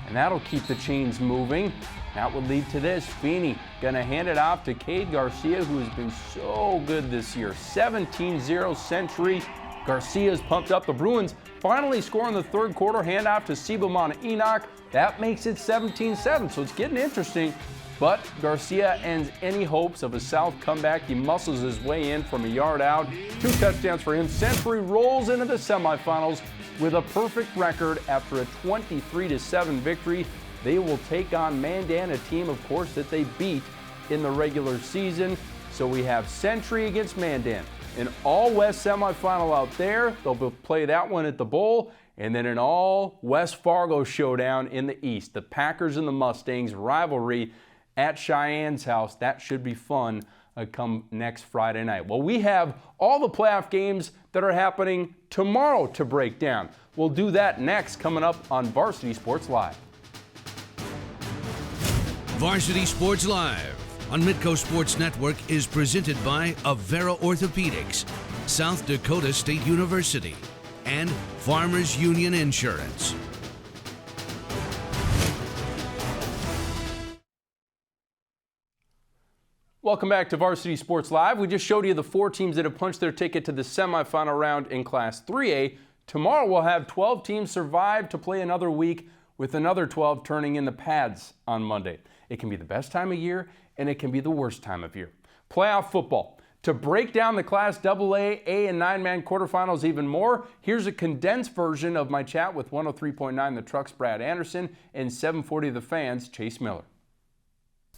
and that'll keep the chains moving. That would lead to this. Feeney gonna hand it off to Cade Garcia, who has been so good this year. 17-0 Century. Garcia's pumped up. The Bruins finally score in the third quarter. Hand off to Sibomana Enoch. That makes it 17-7, so it's getting interesting. But Garcia ends any hopes of a South comeback. He muscles his way in from a yard out. 2 touchdowns for him. Century rolls into the semifinals with a perfect record after a 23-7 victory. They will take on Mandan, a team, of course, that they beat in the regular season. So we have Century against Mandan. An all-West semifinal out there. They'll play that one at the Bowl. And then an all-West Fargo showdown in the East. The Packers and the Mustangs rivalry at Cheyenne's house. That should be fun come next Friday night. Well, we have all the playoff games that are happening tomorrow to break down. We'll do that next, coming up on Varsity Sports Live. Varsity Sports Live on Midco Sports Network is presented by Avera Orthopedics, South Dakota State University, and Farmers Union Insurance. Welcome back to Varsity Sports Live. We just showed you the 4 teams that have punched their ticket to the semifinal round in Class 3A. Tomorrow we'll have 12 teams survive to play another week, with another 12 turning in the pads on Monday. It can be the best time of year, and it can be the worst time of year. Playoff football. To break down the Class AA, A, and 9-man quarterfinals even more, here's a condensed version of my chat with 103.9 The Truck's Brad Anderson and 740 The Fans' Chase Miller.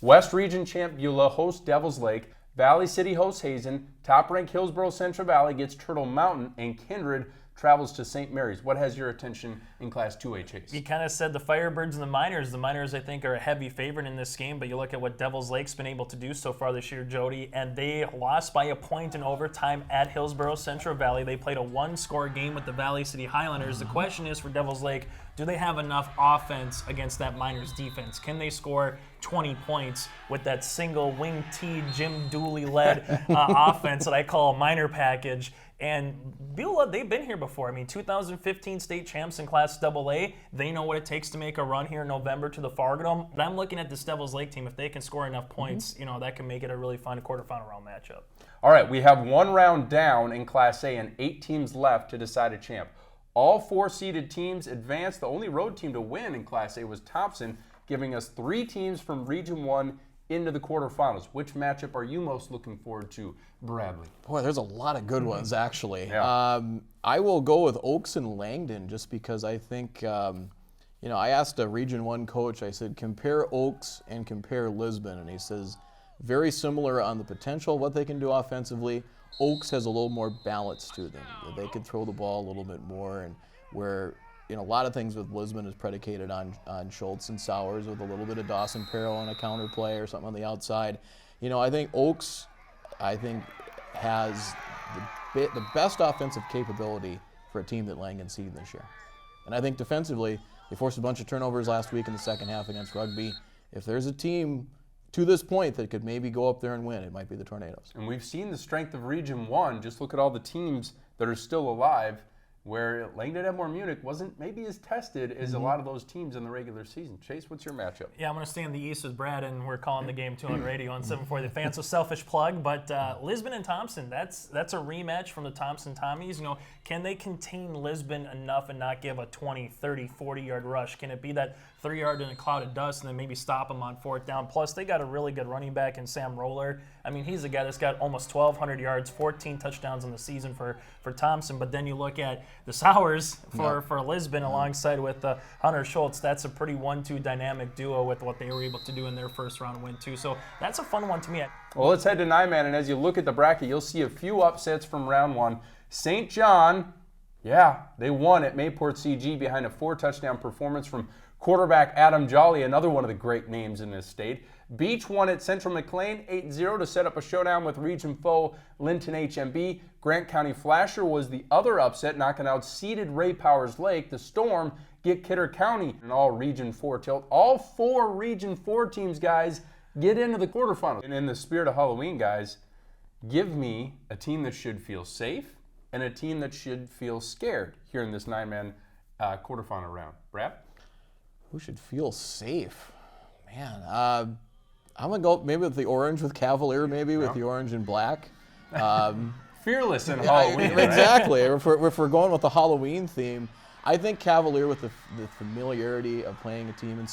West Region champ Beulah hosts Devils Lake, Valley City hosts Hazen, top-ranked Hillsborough Central Valley gets Turtle Mountain, and Kindred travels to St. Mary's. What has your attention in Class 2A, Chase? You kind of said the Firebirds and the Miners. The Miners, I think, are a heavy favorite in this game, but you look at what Devils Lake's been able to do so far this year, Jody, and they lost by a point in overtime at Hillsborough Central Valley. They played a 1-score game with the Valley City Highlanders. The question is for Devils Lake, do they have enough offense against that Miners defense? Can they score 20 points with that single wing T Jim Dooley-led offense that I call a Miner package? And Beulah, they've been here before. I mean, 2015 state champs in Class AA. They know what it takes to make a run here in November to the Fargo Dome. But I'm looking at this Devils Lake team. If they can score enough points, that can make it a really fun quarterfinal round matchup. All right, we have 1 round down in Class A and 8 teams left to decide a champ. All 4 seeded teams advanced. The only road team to win in Class A was Thompson, giving us 3 teams from Region 1 into the quarterfinals. Which matchup are you most looking forward to, Bradley? Boy, there's a lot of good ones, actually. Yeah. I will go with Oaks and Langdon just because I think, I asked a Region 1 coach, I said, compare Oaks and compare Lisbon. And he says, very similar on the potential, what they can do offensively. Oaks has a little more balance to them. They could throw the ball a little bit more, and where a lot of things with Lisbon is predicated on Schultz and Sowers with a little bit of Dawson Peril on a counter play or something on the outside. I think Oaks, has the best offensive capability for a team that Langdon seeded this year. And I think defensively, they forced a bunch of turnovers last week in the second half against Rugby. If there's a team to this point that could maybe go up there and win, it might be the Tornadoes. And we've seen the strength of Region 1. Just look at all the teams that are still alive. where Langdon Edmore Munich wasn't maybe as tested as a lot of those teams in the regular season. Chase, what's your matchup? Yeah, I'm going to stay in the East with Brad, and we're calling the game too on radio on 740 The Fan. So selfish plug, but Lisbon and Thompson, that's a rematch from the Thompson Tommies. You know, can they contain Lisbon enough and not give a 20, 30, 40-yard rush? Can it be that 3-yard in a cloud of dust and then maybe stop them on 4th down? Plus, they got a really good running back in Sam Roller. I mean, he's a guy that's got almost 1,200 yards, 14 touchdowns in the season for Thompson. But then you look at the Sowers for Lisbon alongside with Hunter Schultz. That's a pretty 1-2 dynamic duo with what they were able to do in their first round win, too. So that's a fun one to me. Well, let's head to Nyman, and as you look at the bracket, you'll see a few upsets from round 1. St. John, yeah, they won at Mayport CG behind a 4-touchdown performance from quarterback Adam Jolly, another one of the great names in this state. Beach won at Central McLean 8-0 to set up a showdown with region foe Linton HMB. Grant County Flasher was the other upset, knocking out seeded Ray Powers Lake. The Storm get Kidder County in all Region 4 tilt. All 4 Region 4 teams, guys, get into the quarterfinals. And in the spirit of Halloween, guys, give me a team that should feel safe and a team that should feel scared here in this 9-man quarterfinal round. Brad? Who should feel safe? Man, I'm going to go maybe with the orange with Cavalier, maybe with the orange and black. Fearless in Halloween, right? Exactly. If we're going with the Halloween theme, I think Cavalier with the familiarity of playing a team at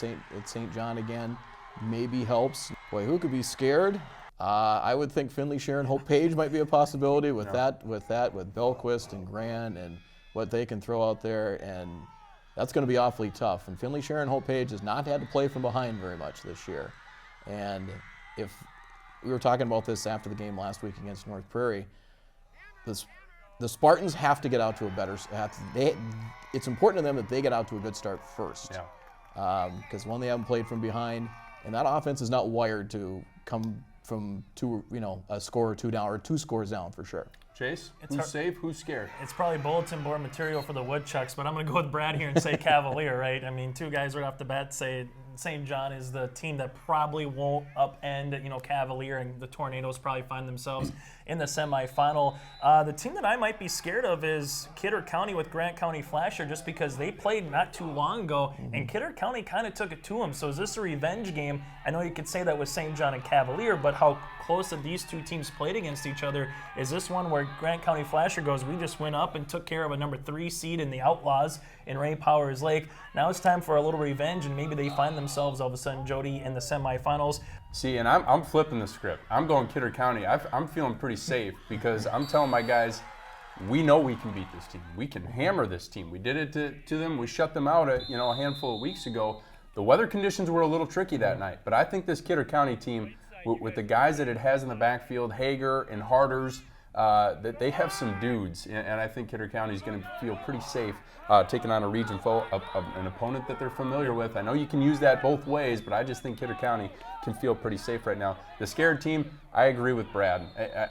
St. John again maybe helps. Boy, who could be scared? I would think Finley, Sharon, Hope Page might be a possibility with Belquist and Grant and what they can throw out there, and that's going to be awfully tough. And Finley, Sharon, Hope Page has not had to play from behind very much this year. And if we were talking about this after the game last week against North Prairie, the Spartans have to get out to a better. It's important to them that they get out to a good start first, because one, they haven't played from behind, and that offense is not wired to come from a score or 2 down or 2 scores down for sure. Chase, who's safe, who's scared? It's probably bulletin board material for the Woodchucks, but I'm going to go with Brad here and say Cavalier, right? I mean, 2 guys right off the bat say St. John is the team that probably won't upend, Cavalier, and the Tornadoes probably find themselves in the semifinal. The team that I might be scared of is Kidder County with Grant County Flasher, just because they played not too long ago, and Kidder County kind of took it to them. So is this a revenge game? I know you could say that with St. John and Cavalier, but how close have these 2 teams played against each other? Is this one where Grant County Flasher goes, we just went up and took care of a number 3 seed in the Outlaws in Ray Powers Lake. Now it's time for a little revenge, and maybe they find themselves all of a sudden, Jody, in the semifinals. See, and I'm flipping the script. I'm going Kidder County. I'm feeling pretty safe because I'm telling my guys, we know we can beat this team. We can hammer this team. We did it to them. We shut them out a handful of weeks ago. The weather conditions were a little tricky that night, but I think this Kidder County team, with the guys that it has in the backfield, Hager and Harders, that they have some dudes, and I think Kidder County is going to feel pretty safe taking on a region foe, an opponent that they're familiar with. I know you can use that both ways, but I just think Kidder County can feel pretty safe right now. The scared team, I agree with Brad.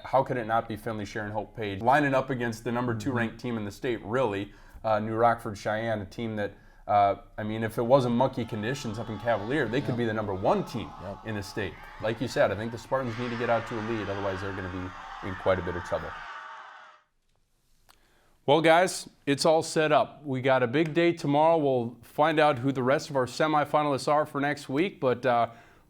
How could it not be Finley, Sharon, Hope Page lining up against the number 2 ranked team in the state, really, New Rockford Cheyenne, a team that, if it wasn't monkey conditions up in Cavalier, they could be the number 1 team in the state. Like you said, I think the Spartans need to get out to a lead, otherwise they're going to be in quite a bit of trouble. Well, guys, it's all set up. We got a big day tomorrow. We'll find out who the rest of our semifinalists are for next week. But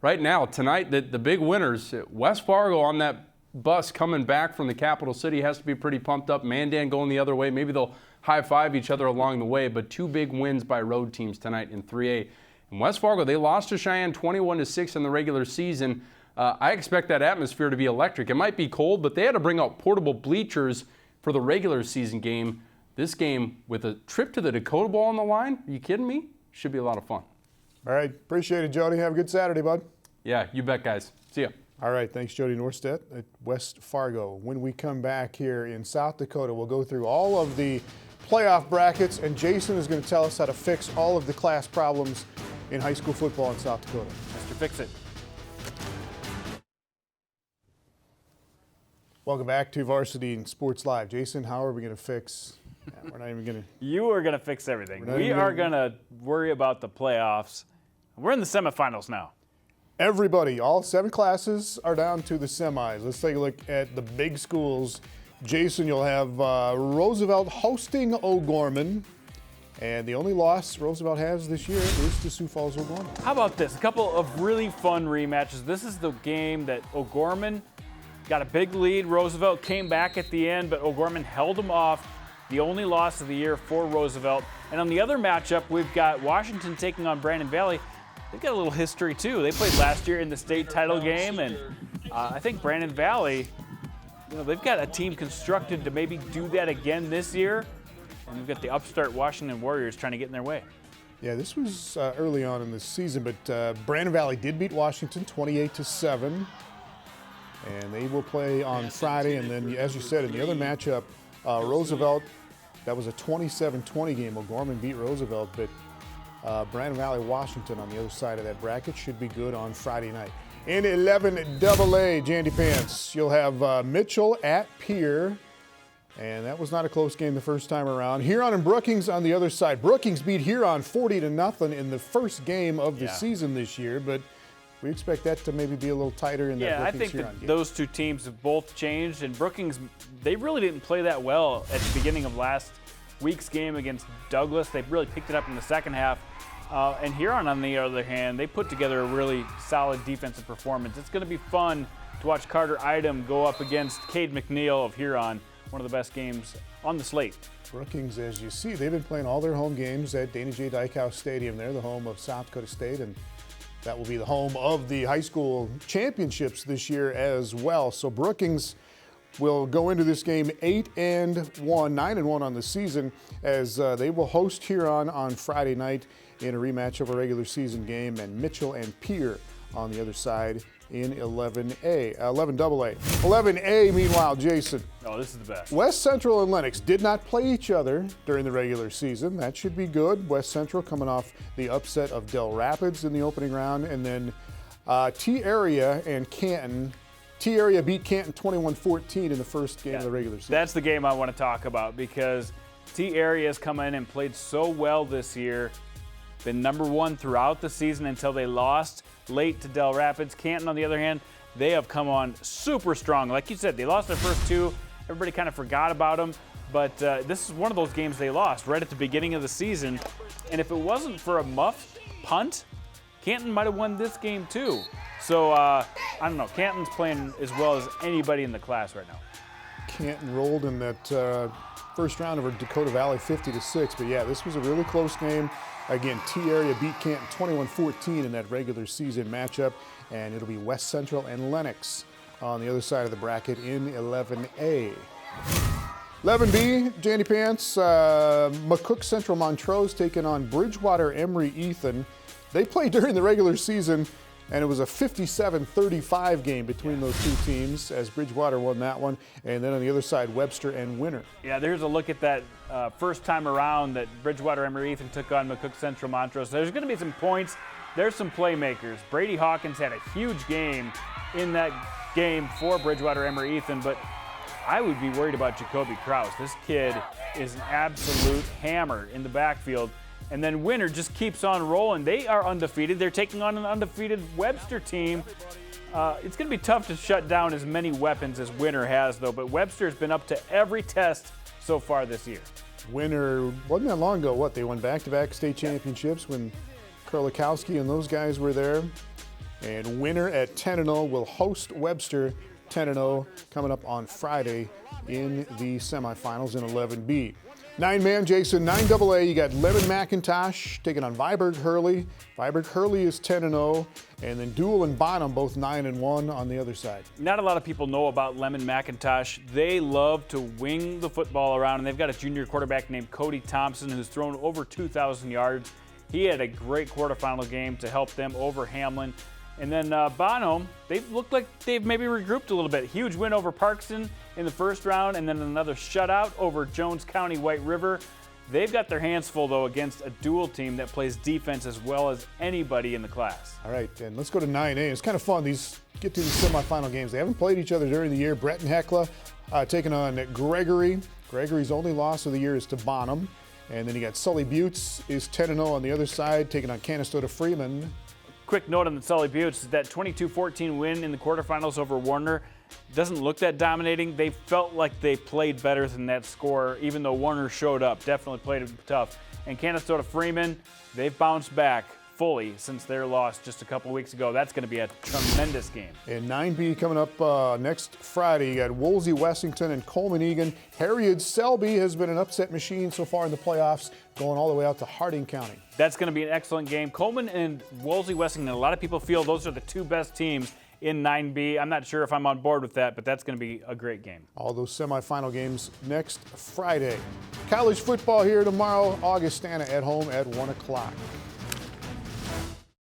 right now, tonight, the big winners, West Fargo on that bus coming back from the capital city has to be pretty pumped up. Mandan going the other way. Maybe they'll high-five each other along the way. But 2 big wins by road teams tonight in 3A. In West Fargo, they lost to Cheyenne 21-6 in the regular season. I expect that atmosphere to be electric. It might be cold, but they had to bring out portable bleachers for the regular season game. This game, with a trip to the Dakota Bowl on the line, are you kidding me? Should be a lot of fun. All right. Appreciate it, Jody. Have a good Saturday, bud. Yeah, you bet, guys. See ya. All right. Thanks, Jody Norstedt at West Fargo. When we come back here in South Dakota, we'll go through all of the playoff brackets, and Jason is going to tell us how to fix all of the class problems in high school football in South Dakota. Mr. Fix-It. Welcome back to Varsity Sports Live. Jason, how are we going to fix? We're not even going to. You are going to fix everything. We are going to worry about the playoffs. We're in the semifinals now. Everybody, all 7 classes are down to the semis. Let's take a look at the big schools Jason, you'll have Roosevelt hosting O'Gorman. And the only loss Roosevelt has this year is to Sioux Falls O'Gorman. How about this? A couple of really fun rematches. This is the game that O'Gorman got a big lead. Roosevelt came back at the end, but O'Gorman held them off. The only loss of the year for Roosevelt. And on the other matchup, we've got Washington taking on Brandon Valley. They've got a little history, too. They played last year in the state title game, and I think Brandon Valley, they've got a team constructed to maybe do that again this year. And we've got the upstart Washington Warriors trying to get in their way. Yeah, this was early on in the season, but Brandon Valley did beat Washington 28-7. And they will play on Friday. And then, as you said, in the other matchup, Roosevelt, that was a 27-20 game. O'Gorman beat Roosevelt, but Brandon Valley, Washington on the other side of that bracket should be good on Friday night. In 11AA, Jandy Pants, you'll have Mitchell at PIERRE. And that was not a close game the first time around. Huron and Brookings on the other side. Brookings beat Huron 40-0 in the first game of the season this year, but we expect that to maybe be a little tighter in that Brookings-Huron game. Those two teams have both changed, and Brookings, they really didn't play that well at the beginning of last week's game against Douglas. They really picked it up in the second half. And Huron, on the other hand, they put together a really solid defensive performance. It's going to be fun to watch Carter Idem go up against Cade McNeil of Huron. One of the best games on the slate. Brookings, as you see, they've been playing all their home games at Dana J. Dykehouse Stadium. They're the home of South Dakota State, and that will be the home of the high school championships this year as well. So Brookings will go into this game 8-1, 9-1 on the season, as they will host Huron on Friday night in a rematch of a regular season game, and Mitchell and PIERRE on the other side in 11AA. 11A, meanwhile, Jason. Oh, this is the best. West Central and Lennox did not play each other during the regular season. That should be good. West Central coming off the upset of Dell Rapids in the opening round. And then T-Area and Canton. T-Area beat Canton 21-14 in the first game of the regular season. That's the game I want to talk about, because T-Area has come in and played so well this year. Been number one throughout the season until they lost late to Dell Rapids. Canton, on the other hand, they have come on super strong. Like you said, they lost their first two. Everybody kind of forgot about them. But this is one of those games they lost right at the beginning of the season. And if it wasn't for a muffed punt, Canton might have won this game too. So, I don't know. Canton's playing as well as anybody in the class right now. Canton rolled in that first round over Dakota Valley 50-6. But yeah, this was a really close game. Again, T-Area beat Canton 21-14 in that regular season matchup, and it'll be West Central and Lennox on the other side of the bracket in 11A. 11B, Jandy Pants, McCook Central Montrose taking on Bridgewater Emory Ethan. They played during the regular season, and it was a 57-35 game between those two teams, as Bridgewater won that one. And then on the other side, Webster and Winter. Yeah, there's a look at that first time around that Bridgewater Emory Ethan took on McCook Central Montrose. There's going to be some points. There's some playmakers. Brady Hawkins had a huge game in that game for Bridgewater Emory Ethan, but I would be worried about Jacoby Krause. This kid is an absolute hammer in the backfield. And then Winter just keeps on rolling. They are undefeated. They're taking on an undefeated Webster team. It's going to be tough to shut down as many weapons as Winter has, though. But Webster's been up to every test so far this year. Winter, wasn't that long ago, they won back-to-back state championships when Kurlikowski and those guys were there. And Winter at 10-0 will host Webster 10-0 coming up on Friday in the semifinals in 11B. 9-man, Jason, 9AA, you got Lemon McIntosh taking on Viborg Hurley. Viborg Hurley is 10-0, and then Dual and Bonham both 9-1 on the other side. Not a lot of people know about Lemon McIntosh. They love to wing the football around, and they've got a junior quarterback named Cody Thompson who's thrown over 2,000 yards. He had a great quarterfinal game to help them over Hamlin. And then Bonham, they look like they've maybe regrouped a little bit. Huge win over Parkston in the first round, and then another shutout over Jones County White River. They've got their hands full, though, against a dual team that plays defense as well as anybody in the class. All right, and let's go to 9A. It's kind of fun. Get to these semifinal games. They haven't played each other during the year. Brett and Hecla taking on Gregory. Gregory's only loss of the year is to Bonham. And then you got Sully Buttes is 10-0 on the other side, taking on Canastota Freeman. Quick note on the Sully Buttes, that 22-14 win in the quarterfinals over Warner. doesn't look that dominating. They felt like they played better than that score, even though Warner showed up. Definitely played it tough. And Canastota Freeman, they've bounced back fully since their loss just a couple weeks ago. That's going to be a tremendous game. And 9B coming up next Friday. You got Woolsey, Wessington, and Coleman Egan. Herreid Selby has been an upset machine so far in the playoffs, going all the way out to Harding County. That's going to be an excellent game. Coleman and Woolsey, Wessington, a lot of people feel those are the two best teams in 9B. I'm not sure if I'm on board with that, but that's going to be a great game. All those semifinal games next Friday. College football here tomorrow. Augustana at home at 1 o'clock.